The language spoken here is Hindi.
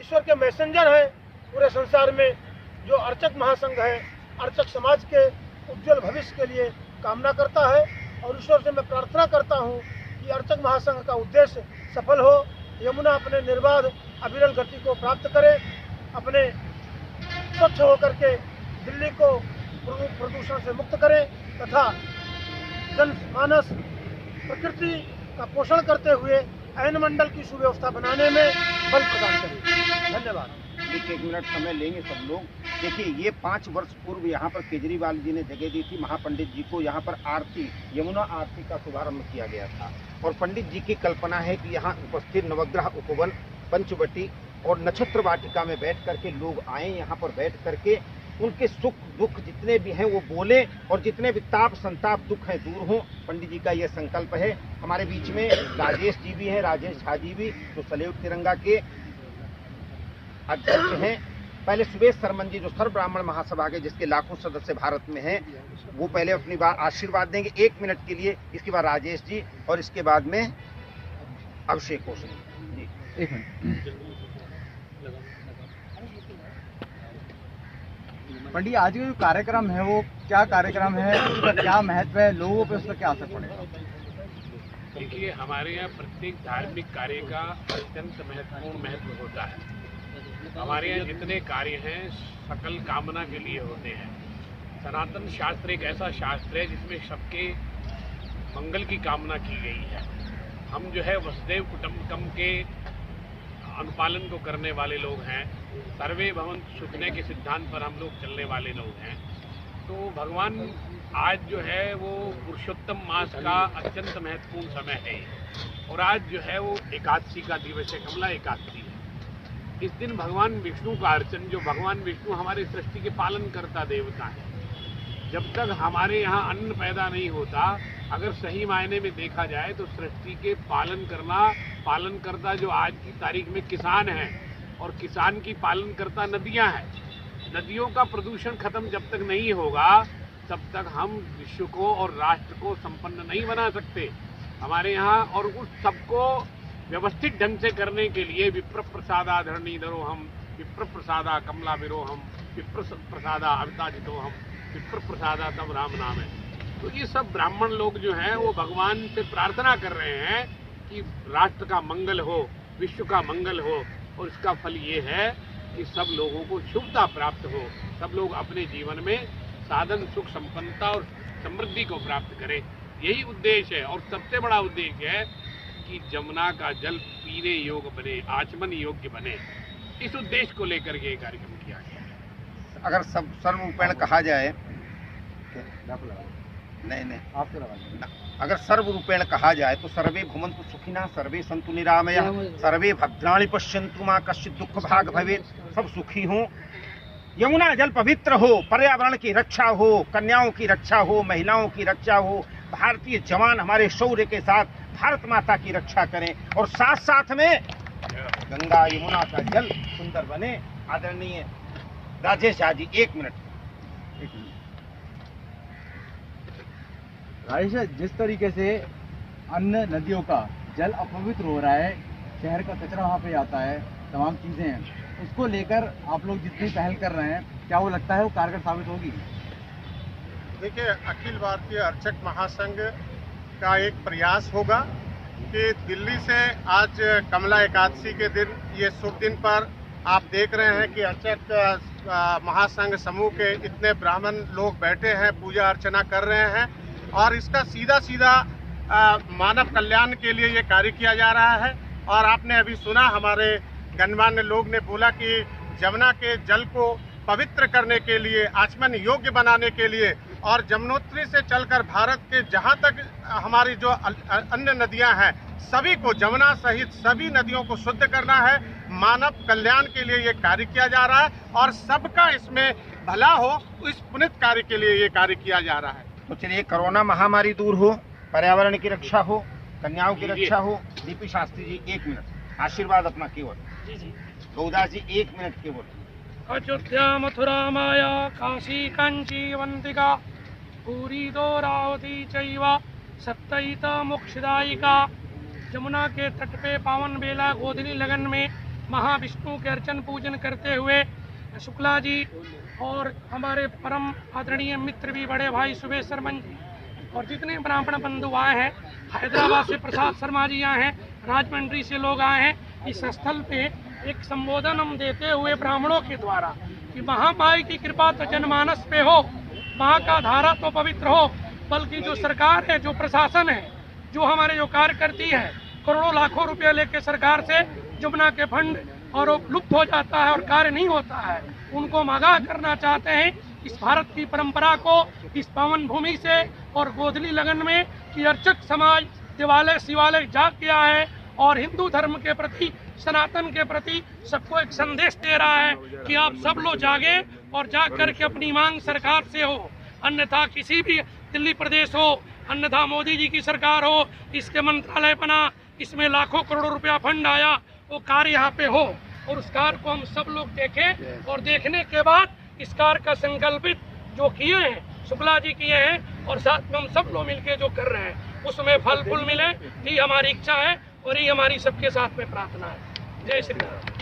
ईश्वर के मैसेंजर हैं पूरे संसार में, जो अर्चक महासंघ है, अर्चक समाज के उज्जवल भविष्य के लिए कामना करता है। और ईश्वर से मैं प्रार्थना करता हूँ कि अर्चक महासंघ का उद्देश्य सफल हो, यमुना अपने निर्बाध अविरल गति को प्राप्त करे, अपने स्वच्छ होकर के दिल्ली को प्रदूषण से मुक्त करे तथा जनमानस प्रकृति का पोषण करते हुए ऐन मंडल की सुव्यवस्था बनाने में बल प्रदान करे। धन्यवाद। एक मिनट समय लेंगे सब लोग। देखिए, ये 5 वर्ष पूर्व यहाँ पर केजरीवाल जी ने जगह दी थी महापंडित जी को, यहाँ पर आरती, यमुना आरती का शुभारंभ किया गया था। और पंडित जी की कल्पना है कि यहाँ उपस्थित नवग्रह उपवन, पंचवटी और नक्षत्र वाटिका में बैठ करके लोग आए, यहाँ पर बैठ करके उनके सुख दुख जितने भी हैं वो बोले और जितने भी ताप संताप दुख हैं दूर हों। पंडित जी का यह संकल्प है। हमारे बीच में राजेश जी भी हैं, राजेश झा जी भी, जो सलेट तिरंगा के अध्यक्ष हैं। पहले सुबेश सरमन जी, जो सर्व ब्राह्मण महासभा के जिसके लाखों सदस्य भारत में हैं, वो पहले अपनी बात आशीर्वाद देंगे 1 मिनट के लिए। इसके बाद राजेश जी और इसके बाद में अभिषेक कौशल जी। 1 मिनट। पंडित, आज का जो कार्यक्रम है वो क्या कार्यक्रम है, उसका क्या महत्व है, लोगों पे उसका क्या असर पड़ेगा? देखिए, हमारे यहाँ प्रत्येक धार्मिक कार्य का अत्यंत महत्वपूर्ण महत्व होता है। हमारे यहाँ जितने कार्य हैं सकल कामना के लिए होते हैं। सनातन शास्त्र एक ऐसा शास्त्र है जिसमें सबके मंगल की कामना की गई है। हम जो है वसुदेव कुटुंबकम के अनुपालन को करने वाले लोग हैं। सर्वे भवन्तु सुखिनः के सिद्धांत पर हम लोग चलने वाले लोग हैं। तो भगवान आज जो है वो पुरुषोत्तम मास का अत्यंत महत्वपूर्ण समय है और आज जो है वो एकादशी का दिवस है, कमला एकादशी है। इस दिन भगवान विष्णु का अर्चन, जो भगवान विष्णु हमारे सृष्टि के पालन करता देवता है। जब तक हमारे यहाँ अन्न पैदा नहीं होता, अगर सही मायने में देखा जाए तो सृष्टि के पालन करता जो आज की तारीख में किसान है और किसान की पालन करता नदियाँ हैं। नदियों का प्रदूषण खत्म जब तक नहीं होगा तब तक हम विश्व को और राष्ट्र को संपन्न नहीं बना सकते। हमारे यहाँ और उस सबको व्यवस्थित ढंग से करने के लिए विप्र प्रसादा धरणीधरो हम, विप्र प्रसादा कमला विरोहम, विप्र प्रसादा अविताजितो हम, विप्र प्रसादा तब राम नाम है। तो ये सब ब्राह्मण लोग जो हैं वो भगवान से प्रार्थना कर रहे हैं कि राष्ट्र का मंगल हो, विश्व का मंगल हो। और इसका फल ये है कि सब लोगों को शुभता प्राप्त हो, सब लोग अपने जीवन में साधन सुख संपन्नता और समृद्धि को प्राप्त करें। यही उद्देश्य है। और सबसे बड़ा उद्देश्य है कि जमुना का जल पीने योग्य बने, आचमन योग्य बने। इस उद्देश्य को लेकर के कार्यक्रम किया गया है। अगर सब सर्वरूपेण कहा जाए, नहीं अगर सर्वरूपेण कहा जाए तो सर्वे भवन्तु सुखिनः, सर्वे सन्तु निरामयाः, सर्वे भद्राणि पश्यन्तु मा कश्चित् दुःख भाग भवेत्। सब सुखी हों, यमुना जल पवित्र हो, पर्यावरण की रक्षा हो, कन्याओं की रक्षा हो, महिलाओं की रक्षा हो, भारतीय जवान हमारे शौर्य के साथ भारत माता की रक्षा करें और साथ साथ में गंगा यमुना का जल सुंदर बने। आदरणीय राजेश झा जी 1 मिनट। राजेश, जिस तरीके से अन्य नदियों का जल अपवित्र हो रहा है, शहर का कचरा वहाँ पे आता है, तमाम चीज़ें हैं, उसको लेकर आप लोग जितनी पहल कर रहे हैं, क्या वो लगता है वो कारगर साबित होगी? देखिए, अखिल भारतीय अर्चक महासंघ का एक प्रयास होगा कि दिल्ली से आज कमला एकादशी के दिन, ये शुभ दिन पर आप देख रहे हैं कि अर्चक महासंघ समूह के इतने ब्राह्मण लोग बैठे हैं, पूजा अर्चना कर रहे हैं और इसका सीधा मानव कल्याण के लिए ये कार्य किया जा रहा है। और आपने अभी सुना, हमारे गणमान्य लोग ने बोला कि जमुना के जल को पवित्र करने के लिए, आचमन योग्य बनाने के लिए और जमुनोत्री से चलकर भारत के जहां तक हमारी जो अन्य नदियां हैं, सभी को, जमुना सहित सभी नदियों को शुद्ध करना है। मानव कल्याण के लिए ये कार्य किया जा रहा है और सबका इसमें भला हो, इस पुनित कार्य के लिए ये कार्य किया जा रहा है। तो चलिए, कोरोना महामारी दूर हो, पर्यावरण की रक्षा हो, कन्याओं की रक्षा हो। दीपी शास्त्री जी 1 मिनट आशीर्वाद अपना केवल। गौदास जी 1 मिनट केवल। अयोध्या मथुरा माया काशी कांची वंतिका पूरी दोरावती चैव सप्तैत मोक्षदायिका। जमुना के तट पे पावन बेला गोधनी लगन में महाविष्णु के अर्चन पूजन करते हुए शुक्ला जी और हमारे परम आदरणीय मित्र भी बड़े भाई सुबेश शर्मा जी और जितने ब्राह्मण बंधु आए हैं, हैदराबाद से प्रसाद शर्मा जी आए हैं, राजमंड्री से लोग आए हैं। इस स्थल पे एक संबोधन हम देते हुए ब्राह्मणों के द्वारा कि महामाई की कृपा तो जनमानस पे हो, माँ का धारा तो पवित्र हो, बल्कि जो सरकार है, जो प्रशासन है, जो हमारे जो कार्य करती है, करोड़ों लाखों रुपए लेके सरकार से जमुना के फंड और वो लुप्त हो जाता है और कार्य नहीं होता है, उनको हम आगाह करना चाहते हैं इस भारत की परंपरा को, इस पावन भूमि से और गोधली लगन में कि अर्चक समाज देवालय शिवालय जाग गया है और हिंदू धर्म के प्रति, सनातन के प्रति सबको एक संदेश दे रहा है कि आप सब लोग जागे और जाग करके अपनी मांग सरकार से हो, अन्यथा किसी भी दिल्ली प्रदेश हो, अन्यथा मोदी जी की सरकार हो, इसके मंत्रालय बना, इसमें लाखों करोड़ों रुपया फंड आया, वो कार्य यहाँ पे हो और उस कार्य को हम सब लोग देखें और देखने के बाद इस कार्य का संकल्पित जो किए हैं शुक्ला जी किए हैं और साथ में हम सब लोग मिलके जो कर रहे हैं उसमें फल फूल मिले, ये हमारी इच्छा है और ये हमारी सबके साथ में प्रार्थना है। जय श्री राम।